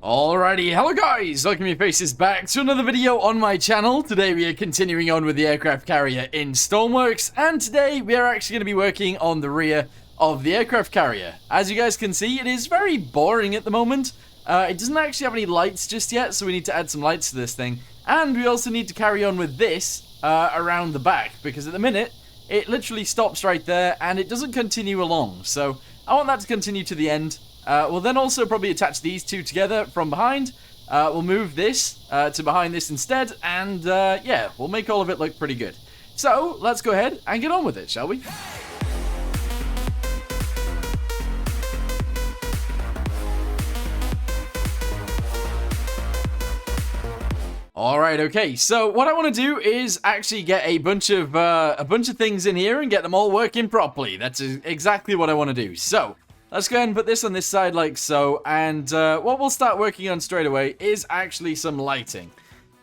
Alrighty, hello guys, welcome your faces back to another video on my channel. Today we are continuing on with the aircraft carrier in Stormworks, and today we are actually going to be working on the rear of the aircraft carrier. As you guys can see, it is very boring at the moment. It doesn't actually have any lights just yet, so we need to add some lights to this thing. And we also need to carry on with this around the back, because at the minute, it literally stops right there, and it doesn't continue along. So I want that to continue to the end. We'll then also probably attach these two together from behind. We'll move this to behind this instead, and yeah, we'll make all of it look pretty good. So let's go ahead and get on with it, shall we? Alright, okay, so what I want to do is actually get a bunch of things in here and get them all working properly. That's exactly what I want to do. So let's go ahead and put this on this side like so, and what we'll start working on straight away is actually some lighting.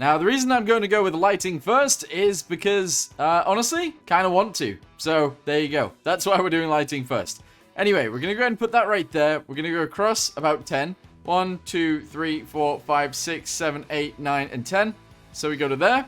Now, the reason I'm going to go with lighting first is because, honestly, kind of want to. So, there you go. That's why we're doing lighting first. Anyway, we're going to go ahead and put that right there. We're going to go across about 10. 1, 2, 3, 4, 5, 6, 7, 8, 9, and 10. So we go to there.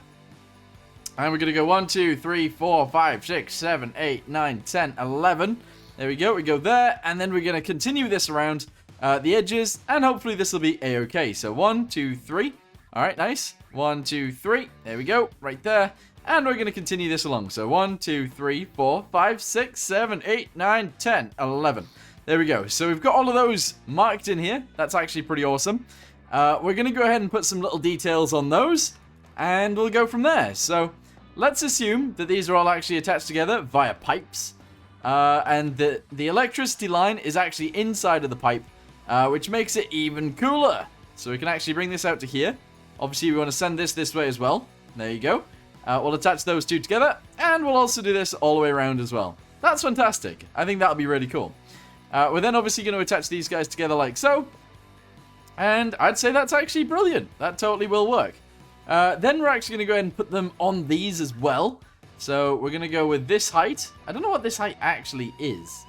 And we're going to go 1, 2, 3, 4, 5, 6, 7, 8, 9, 10, 11. There we go, we go there, and then we're going to continue this around the edges, and hopefully this will be a-okay. So 1, 2, 3. Alright, nice. 1, 2, 3. There we go, right there. And we're going to continue this along. So 1, 2, 3, 4, 5, 6, 7, 8, 9, 10, 11. There we go. So we've got all of those marked in here. That's actually pretty awesome. We're going to go ahead and put some little details on those, and we'll go from there. So let's assume that these are all actually attached together via pipes. And the electricity line is actually inside of the pipe, which makes it even cooler. So we can actually bring this out to here. Obviously, we want to send this way as well. There you go. We'll attach those two together, and we'll also do this all the way around as well. That's fantastic. I think that'll be really cool. We're then obviously going to attach these guys together like so. And I'd say that's actually brilliant. That totally will work. Then we're actually going to go ahead and put them on these as well. So we're going to go with this height. I don't know what this height actually is,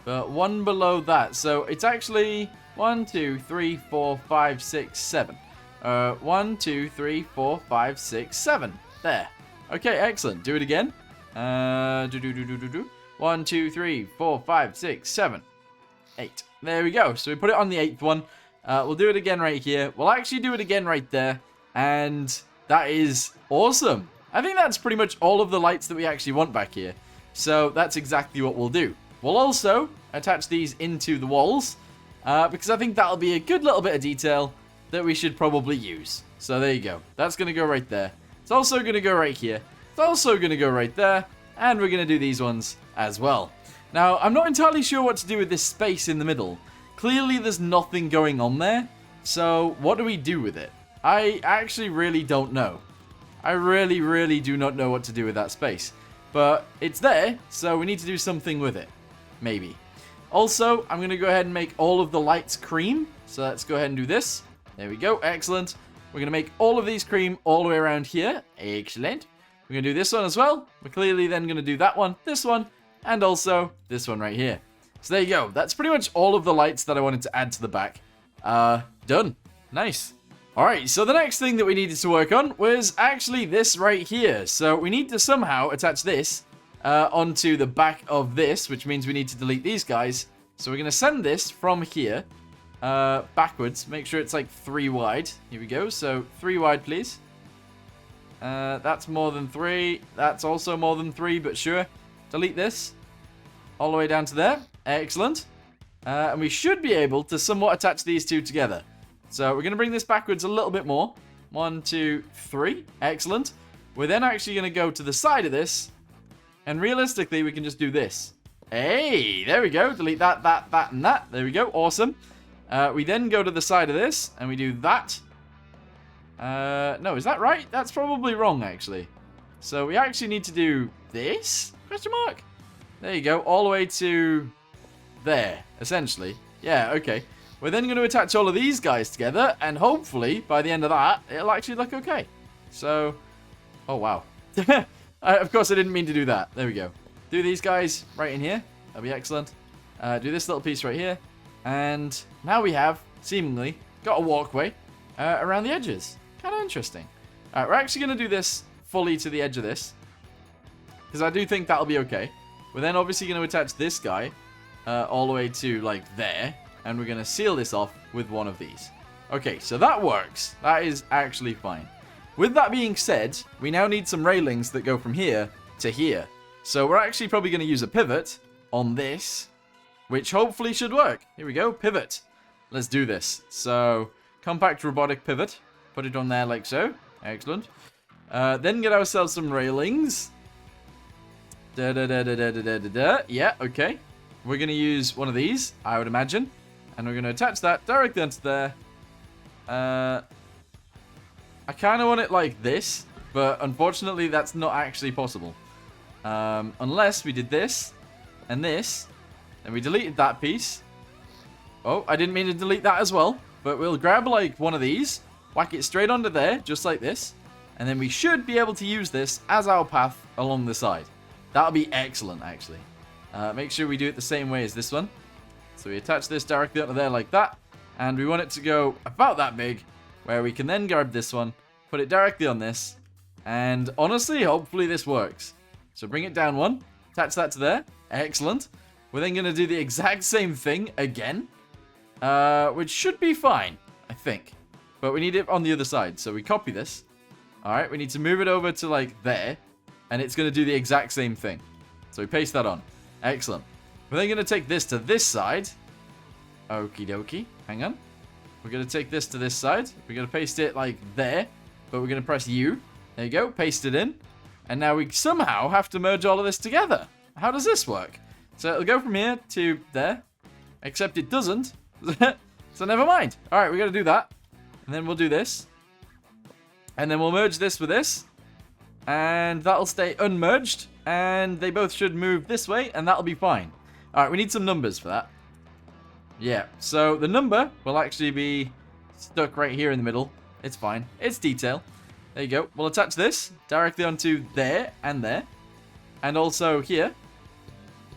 but one below that. So it's actually 1, 2, 3, 4, 5, 6, 7. 1, 2, 3, 4, 5, 6, 7. There. Okay, excellent. Do it again. 1, 2, 3, 4, 5, 6, 7, 8. There we go. So we put it on the 8th one. We'll do it again right here. We'll actually do it again right there. And that is awesome. I think that's pretty much all of the lights that we actually want back here. So that's exactly what we'll do. We'll also attach these into the walls, because I think that'll be a good little bit of detail that we should probably use. So there you go. That's going to go right there. It's also going to go right here. It's also going to go right there. And we're going to do these ones as well. Now, I'm not entirely sure what to do with this space in the middle. Clearly, there's nothing going on there. So what do we do with it? I actually really don't know. I really do not know what to do with that space. But it's there, so we need to do something with it. Maybe. Also, I'm going to go ahead and make all of the lights cream. So let's go ahead and do this. There we go. Excellent. We're going to make all of these cream all the way around here. Excellent. We're going to do this one as well. We're clearly then going to do that one, this one, and also this one right here. So there you go. That's pretty much all of the lights that I wanted to add to the back. Done. Nice. Alright, so the next thing that we needed to work on was actually this right here. So we need to somehow attach this onto the back of this, which means we need to delete these guys. So we're going to send this from here backwards. Make sure it's like 3 wide. Here we go. So 3 wide, please. That's more than 3. That's also more than 3, but sure. Delete this all the way down to there. Excellent. And we should be able to somewhat attach these two together. So we're going to bring this backwards a little bit more. 1, 2, 3. Excellent. We're then actually going to go to the side of this. And realistically, we can just do this. Hey, there we go. Delete that, that, and that. There we go. Awesome. We then go to the side of this, and we do that. No, is that right? That's probably wrong, actually. So we actually need to do this? Question mark? There you go. All the way to there, essentially. Yeah, okay. We're then going to attach all of these guys together, and hopefully, by the end of that, it'll actually look okay. So, oh, wow. Of course, I didn't mean to do that. There we go. Do these guys right in here. That'll be excellent. Do this little piece right here. And now we have, seemingly, got a walkway around the edges. Kind of interesting. All right, we're actually going to do this fully to the edge of this, because I do think that'll be okay. We're then obviously going to attach this guy all the way to, like, there, and we're going to seal this off with one of these. Okay, so that works. That is actually fine. With that being said, we now need some railings that go from here to here. So we're actually probably going to use a pivot on this, which hopefully should work. Here we go, pivot. Let's do this. So, compact robotic pivot. Put it on there like so. Excellent. Then get ourselves some railings. Yeah, okay. We're going to use one of these, I would imagine. And we're going to attach that directly onto there. I kind of want it like this, but unfortunately that's not actually possible. Unless we did this, and this, and we deleted that piece. Oh, I didn't mean to delete that as well, but we'll grab like one of these, whack it straight onto there, just like this, and then we should be able to use this as our path along the side. That'll be excellent, actually. Make sure we do it the same way as this one. So we attach this directly onto there like that, and we want it to go about that big, where we can then grab this one, put it directly on this, and honestly, hopefully this works. So bring it down one, attach that to there, excellent. We're then going to do the exact same thing again, which should be fine, I think. But we need it on the other side, so we copy this. Alright, we need to move it over to like there, and it's going to do the exact same thing. So we paste that on, excellent. We're then going to take this to this side. Okie dokie, hang on. We're going to take this to this side. We're going to paste it like there, but we're going to press U. There you go, paste it in. And now we somehow have to merge all of this together. How does this work? So it'll go from here to there, except it doesn't. So never mind. All right, we got to do that. And then we'll do this. And then we'll merge this with this. And that'll stay unmerged. And they both should move this way, and that'll be fine. All right, we need some numbers for that. Yeah, so the number will actually be stuck right here in the middle. It's fine. It's detail. There you go. We'll attach this directly onto there and there. And also here.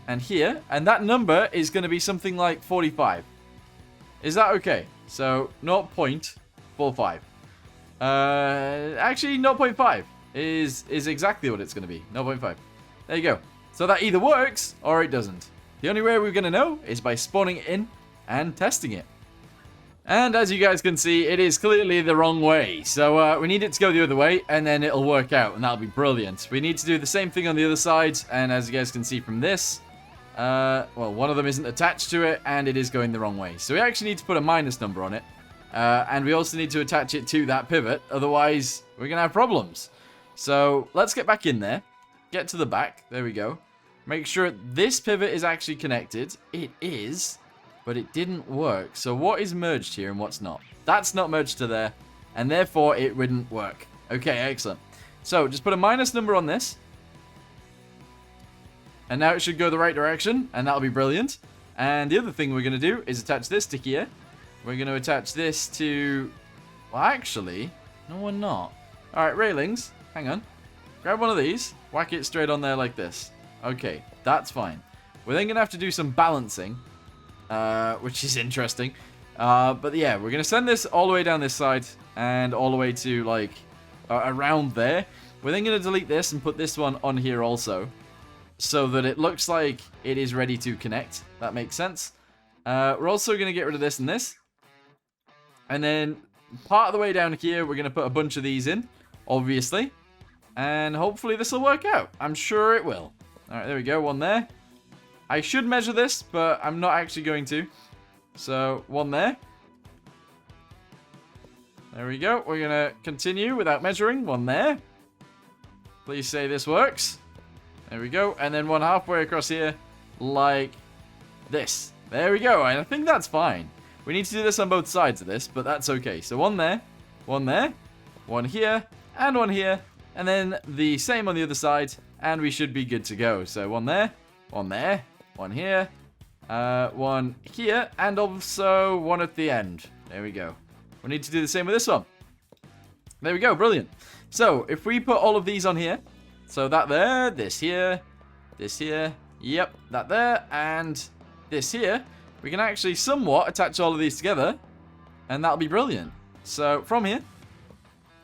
And here. And that number is going to be something like 45. Is that okay? So 0.45. Actually, 0.5 is exactly what it's going to be. 0.5. There you go. So that either works or it doesn't. The only way we're going to know is by spawning it in and testing it. And as you guys can see, it is clearly the wrong way. So we need it to go the other way, and then it'll work out, and that'll be brilliant. We need to do the same thing on the other side, and as you guys can see from this, well, one of them isn't attached to it, and it is going the wrong way. So we actually need to put a minus number on it, and we also need to attach it to that pivot, otherwise we're going to have problems. So let's get back in there, get to the back, there we go. Make sure this pivot is actually connected. It is. But it didn't work. So what is merged here and what's not? That's not merged to there, and therefore it wouldn't work. Okay, excellent. So just put a minus number on this. And now it should go the right direction, and that'll be brilliant. And the other thing we're going to do is attach this to here. We're going to attach this to... Well, actually, no, we're not. All right, railings. Hang on. Grab one of these. Whack it straight on there like this. Okay, that's fine. We're then going to have to do some balancing. Which is interesting. But yeah, we're going to send this all the way down this side and all the way to, like, around there. We're then going to delete this and put this one on here also, so that it looks like it is ready to connect. That makes sense. We're also going to get rid of this and this. And then part of the way down here, we're going to put a bunch of these in, obviously. And hopefully this will work out. I'm sure it will. All right, there we go. One there. I should measure this, but I'm not actually going to. So, one there. There we go. We're going to continue without measuring. One there. Please say this works. There we go. And then one halfway across here, like this. There we go. And I think that's fine. We need to do this on both sides of this, but that's okay. So, one there, one here, and one here. And then the same on the other side, and we should be good to go. So, one there, one here, one here, and also one at the end. There we go. We need to do the same with this one. There we go, brilliant. So, if we put all of these on here, so that there, this here, yep, that there, and this here, we can actually somewhat attach all of these together. and that'll be brilliant. So, from here...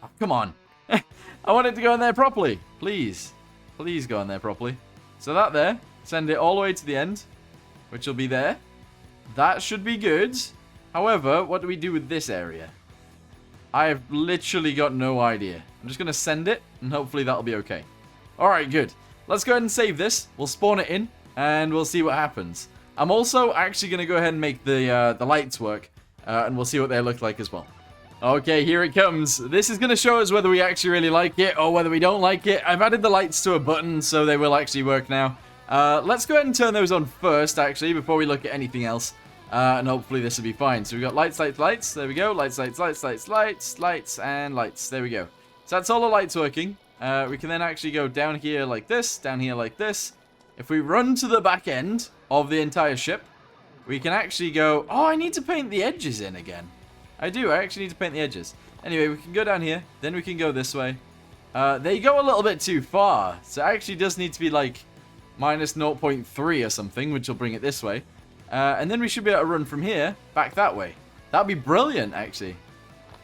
Oh, come on. I want it to go in there properly. Please. Please go in there properly. So that there. Send it all the way to the end, which will be there. That should be good. However, what do we do with this area? I have literally got no idea. I'm just going to send it, and hopefully that'll be okay. Alright, good. Let's go ahead and save this. We'll spawn it in, and we'll see what happens. I'm also actually going to go ahead and make the lights work, and we'll see what they look like as well. Okay, here it comes. This is going to show us whether we actually really like it or whether we don't like it. I've added the lights to a button, so they will actually work now. Let's go ahead and turn those on first, actually, before we look at anything else. And hopefully this will be fine. So we've got lights, lights, lights. There we go. Lights, lights, lights, lights, lights, lights, and lights. There we go. So that's all the lights working. We can then actually go down here like this, down here like this. If we run to the back end of the entire ship, we can actually go... Oh, I need to paint the edges in again. I do. I actually need to paint the edges. Anyway, we can go down here. Then we can go this way. They go a little bit too far. So it actually does need to be like minus 0.3 or something, which will bring it this way. And then we should be able to run from here back that way. That'd be brilliant, actually.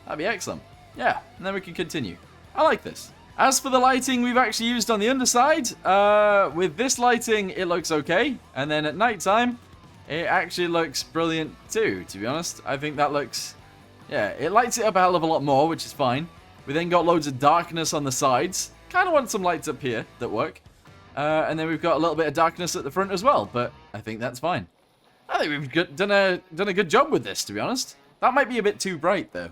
That'd be excellent. Yeah, and then we can continue. I like this. As for the lighting we've actually used on the underside, with this lighting, it looks okay. And then at nighttime, it actually looks brilliant too, to be honest. I think that looks... Yeah, it lights it up a hell of a lot more, which is fine. We then got loads of darkness on the sides. Kind of want some lights up here that work. And then we've got a little bit of darkness at the front as well, but I think that's fine. I think we've done a good job with this, to be honest. That might be a bit too bright, though.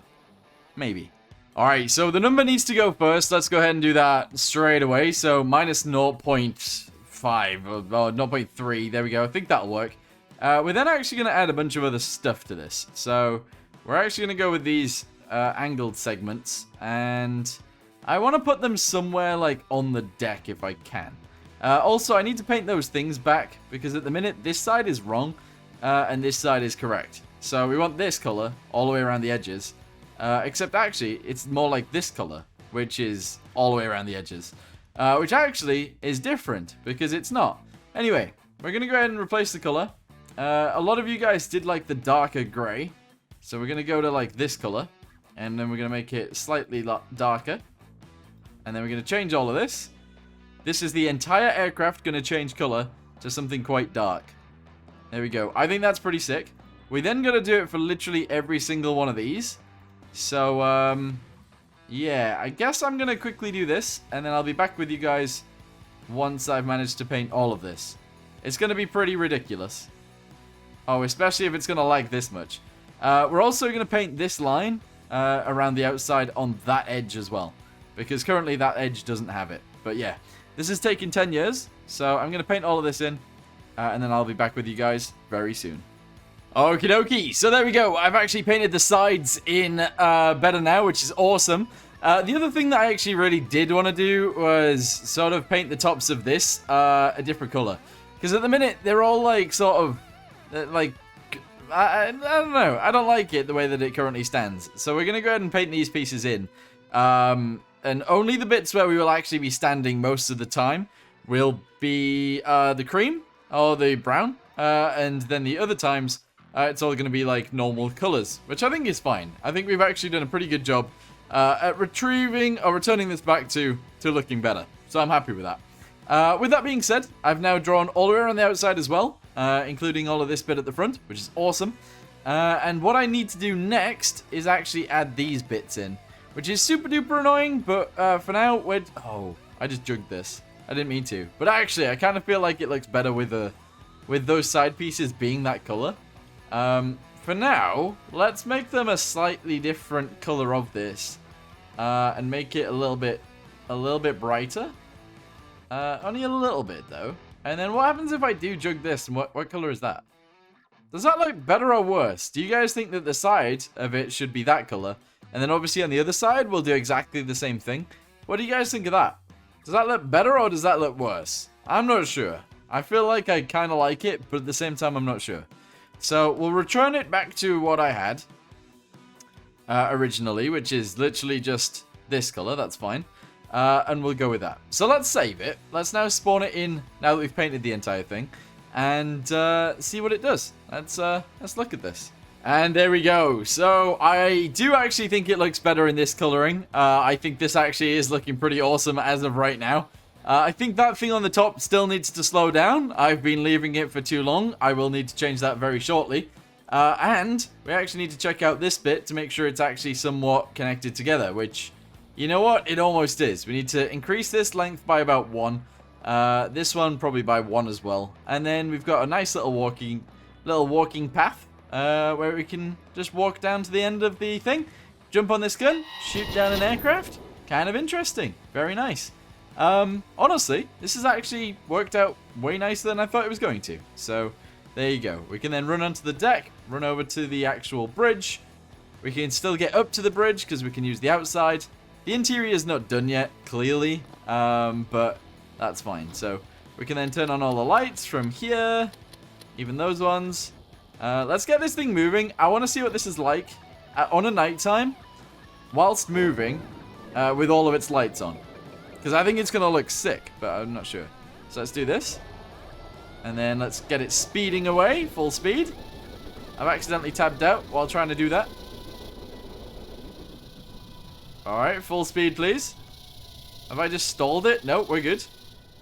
Maybe. Alright, so the number needs to go first. Let's go ahead and do that straight away. So, minus 0.5 or 0.3. There we go. I think that'll work. We're then actually going to add a bunch of other stuff to this. So, we're actually going to go with these angled segments. And I want to put them somewhere, like, on the deck if I can. Also, I need to paint those things back. Because at the minute, this side is wrong. And this side is correct. So we want this color all the way around the edges. Except actually, it's more like this color, which is all the way around the edges. Which actually is different, because it's not. Anyway, we're going to go ahead and replace the color. A lot of you guys did like the darker gray. So we're going to go to like this color. And then we're going to make it slightly darker. And then we're going to change all of this. This is the entire aircraft going to change color to something quite dark. There we go. I think that's pretty sick. We then got to do it for literally every single one of these. So, yeah, I guess I'm going to quickly do this. And then I'll be back with you guys once I've managed to paint all of this. It's going to be pretty ridiculous. Oh, especially if it's going to lag this much. We're also going to paint this line around the outside on that edge as well. Because currently that edge doesn't have it. But yeah, this has taken 10 years. So I'm going to paint all of this in. And then I'll be back with you guys very soon. Okie dokie. So there we go. I've actually painted the sides in better now, which is awesome. The other thing that I actually really did want to do was sort of paint the tops of this a different color. Because at the minute, they're all like sort of like... I don't know. I don't like it the way that it currently stands. So we're going to go ahead and paint these pieces in. And only the bits where we will actually be standing most of the time will be the cream. Or the brown, and then the other times, it's all going to be like normal colors, which I think is fine. I think we've actually done a pretty good job at retrieving or returning this back to looking better. So I'm happy with that. With that being said, I've now drawn all the way around the outside as well, including all of this bit at the front, which is awesome. And what I need to do next is actually add these bits in, which is super duper annoying, but for now, oh, I just jugged this. I didn't mean to. But actually, I kind of feel like it looks better with those side pieces being that color. For now, let's make them a slightly different color of this. And make it a little bit brighter. Only a little bit, though. And then what happens if I do jug this? And what color is that? Does that look better or worse? Do you guys think that the side of it should be that color? And then obviously on the other side, we'll do exactly the same thing. What do you guys think of that? Does that look better or does that look worse? I'm not sure. I feel like I kind of like it, but at the same time, I'm not sure. So we'll return it back to what I had originally, which is literally just this color. That's fine. And we'll go with that. So let's save it. Let's now spawn it in now that we've painted the entire thing and see what it does. Let's look at this. And there we go. So I do actually think it looks better in this coloring. I think this actually is looking pretty awesome as of right now. I think that thing on the top still needs to slow down. I've been leaving it for too long. I will need to change that very shortly. And we actually need to check out this bit to make sure it's actually somewhat connected together, which, you know what? It almost is. We need to increase this length by about 1. This one probably by 1 as well. And then we've got a nice little walking path where we can just walk down to the end of the thing, jump on this gun, shoot down an aircraft. Kind of interesting. Very nice. Honestly, this has actually worked out way nicer than I thought it was going to. So, there you go. We can then run onto the deck, run over to the actual bridge. We can still get up to the bridge because we can use the outside. The interior is not done yet, clearly, but that's fine. So, we can then turn on all the lights from here, even those ones. Let's get this thing moving. I want to see what this is like on a nighttime whilst moving with all of its lights on. Because I think it's going to look sick, but I'm not sure. So let's do this. And then let's get it speeding away, full speed. I've accidentally tabbed out while trying to do that. Alright, full speed, please. Have I just stalled it? No, we're good.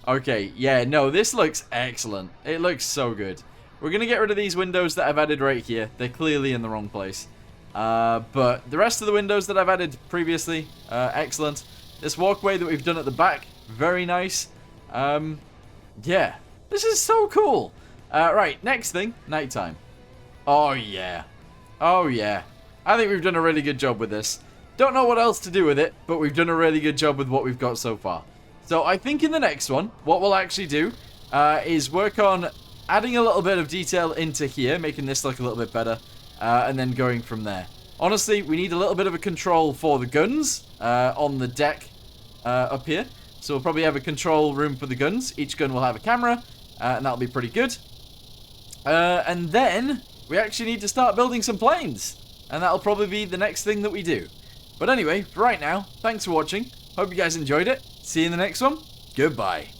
Okay, yeah, no, this looks excellent. It looks so good. We're going to get rid of these windows that I've added right here. They're clearly in the wrong place. But the rest of the windows that I've added previously, excellent. This walkway that we've done at the back, very nice. Yeah, this is so cool. Right, next thing, nighttime. Oh, yeah. Oh, yeah. I think we've done a really good job with this. Don't know what else to do with it, but we've done a really good job with what we've got so far. So I think in the next one, what we'll actually do is work on adding a little bit of detail into here, making this look a little bit better, and then going from there. Honestly, we need a little bit of a control for the guns on the deck up here. So we'll probably have a control room for the guns. Each gun will have a camera, and that'll be pretty good. And then we actually need to start building some planes. And that'll probably be the next thing that we do. But anyway, for right now, thanks for watching. Hope you guys enjoyed it. See you in the next one. Goodbye.